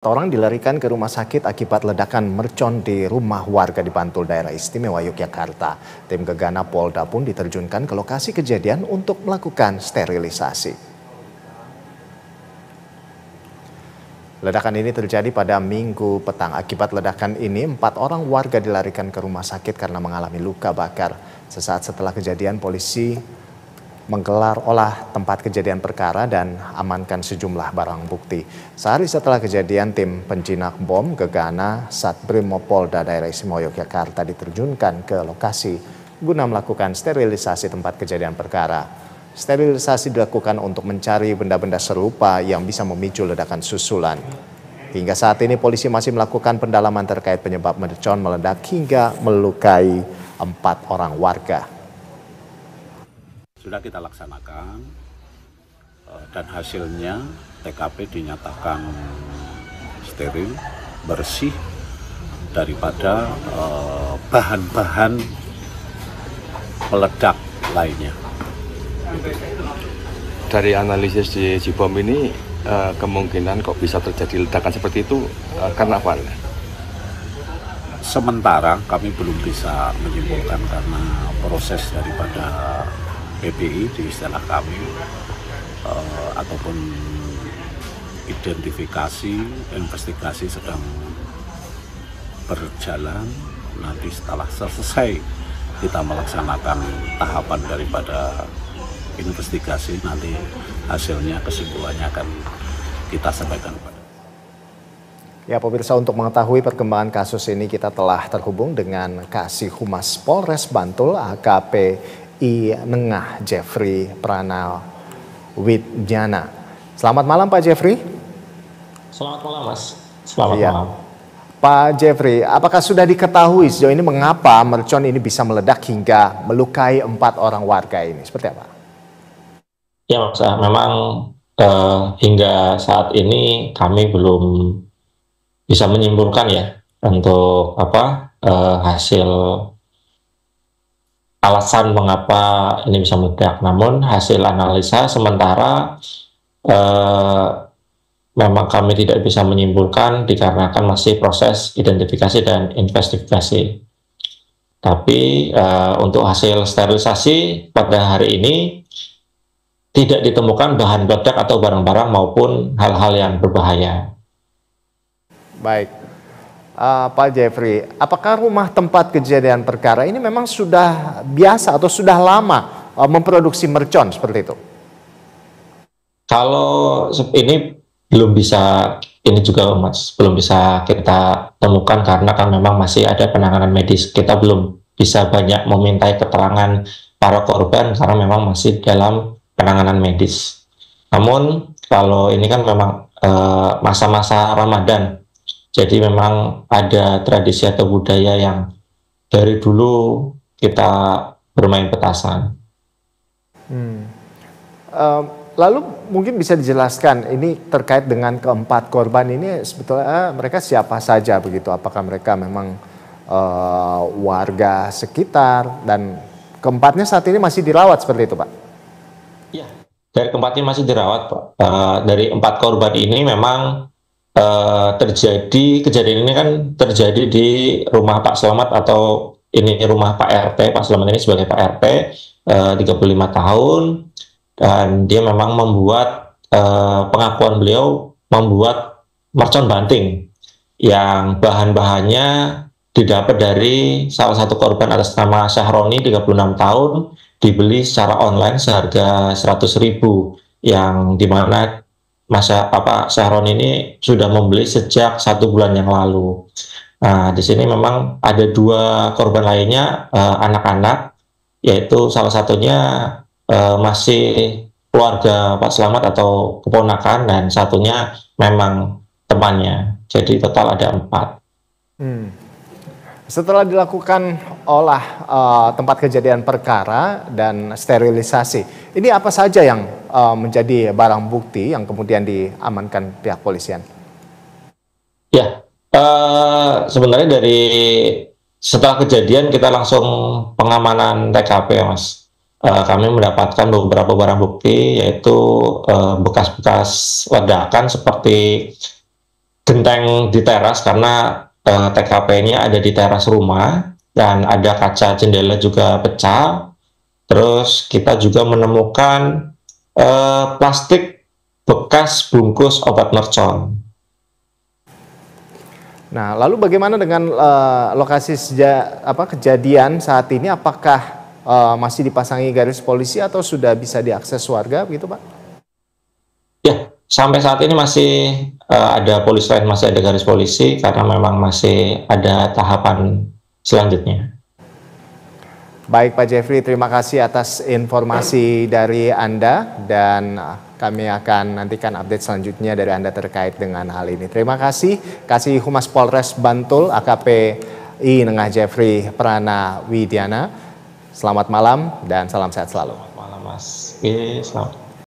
Orang dilarikan ke rumah sakit akibat ledakan mercon di rumah warga di Bantul, Daerah Istimewa Yogyakarta. Tim Gegana Polda pun diterjunkan ke lokasi kejadian untuk melakukan sterilisasi. Ledakan ini terjadi pada Minggu petang. Akibat ledakan ini, 4 orang warga dilarikan ke rumah sakit karena mengalami luka bakar. Sesaat setelah kejadian, polisi menggelar olah tempat kejadian perkara dan amankan sejumlah barang bukti. Sehari setelah kejadian, tim penjinak bom Gegana Satbrimopolda Daerah Istimewa Yogyakarta diterjunkan ke lokasi guna melakukan sterilisasi tempat kejadian perkara. Sterilisasi dilakukan untuk mencari benda-benda serupa yang bisa memicu ledakan susulan. Hingga saat ini polisi masih melakukan pendalaman terkait penyebab mercon meledak hingga melukai 4 orang warga. Sudah kita laksanakan dan hasilnya TKP dinyatakan steril, bersih daripada bahan-bahan meledak lainnya. Dari analisis di Jibom ini kemungkinan kok bisa terjadi ledakan seperti itu karena apa? Sementara kami belum bisa menyimpulkan karena proses daripada PPI di istilah kami ataupun identifikasi, investigasi sedang berjalan. Nanti setelah selesai kita melaksanakan tahapan daripada investigasi, nanti hasilnya, kesimpulannya akan kita sampaikan. Ya, pemirsa, untuk mengetahui perkembangan kasus ini kita telah terhubung dengan Kasih Humas Polres Bantul AKP I Nengah Jeffrey Pranawidjana. Selamat malam Pak Jeffrey. Selamat malam Mas. Selamat malam. Pak Jeffrey, apakah sudah diketahui sejauh ini mengapa mercon ini bisa meledak hingga melukai 4 orang warga ini? Seperti apa? Ya Mas, memang hingga saat ini kami belum bisa menyimpulkan ya untuk hasil alasan mengapa ini bisa meledak. Namun hasil analisa sementara memang kami tidak bisa menyimpulkan dikarenakan masih proses identifikasi dan investigasi. Tapi untuk hasil sterilisasi pada hari ini tidak ditemukan bahan peledak atau barang-barang maupun hal-hal yang berbahaya. Baik. Pak Jeffrey, apakah rumah tempat kejadian perkara ini memang sudah biasa atau sudah lama memproduksi mercon seperti itu? Kalau ini belum bisa, ini juga Mas, belum bisa kita temukan karena kan memang masih ada penanganan medis. Kita belum bisa banyak memintai keterangan para korban karena memang masih dalam penanganan medis. Namun kalau ini kan memang masa-masa Ramadan, jadi memang ada tradisi atau budaya yang dari dulu kita bermain petasan. Lalu mungkin bisa dijelaskan ini terkait dengan keempat korban ini sebetulnya mereka siapa saja begitu? Apakah mereka memang warga sekitar dan keempatnya saat ini masih dirawat seperti itu, Pak? Ya, dari keempatnya masih dirawat, Pak. Dari 4 korban ini memang kejadian ini kan terjadi di rumah Pak Slamet atau ini rumah Pak RT. Pak Slamet ini sebagai Pak RT 35 tahun dan dia memang membuat pengakuan beliau membuat mercon banting yang bahan-bahannya didapat dari salah satu korban atas nama Syahroni 36 tahun, dibeli secara online seharga 100.000 yang dimana Syahroni ini sudah membeli sejak 1 bulan yang lalu. Nah, di sini memang ada 2 korban lainnya, anak-anak, yaitu salah satunya masih keluarga Pak Slamet atau keponakan, dan satunya memang temannya. Jadi total ada 4. Setelah dilakukan olah tempat kejadian perkara dan sterilisasi, ini apa saja yang menjadi barang bukti yang kemudian diamankan pihak polisian? Ya, sebenarnya setelah kejadian kita langsung pengamanan TKP ya Mas. Kami mendapatkan beberapa barang bukti, yaitu bekas-bekas ledakan seperti genteng di teras karena TKP-nya ada di teras rumah dan ada kaca jendela juga pecah. Terus kita juga menemukan plastik bekas bungkus obat mercon. Nah, lalu bagaimana dengan lokasi kejadian saat ini? Apakah masih dipasangi garis polisi atau sudah bisa diakses warga begitu, Pak? Ya, sampai saat ini masih ada polis lain, masih ada garis polisi karena memang masih ada tahapan selanjutnya. Baik Pak Jeffrey, terima kasih atas informasi dari Anda dan kami akan nantikan update selanjutnya dari Anda terkait dengan hal ini. Terima kasih, Kasih Humas Polres Bantul AKP I Nengah Jeffrey Prana Widiana. Selamat malam dan salam sehat selalu. Selamat malam Mas. Oke, selamat.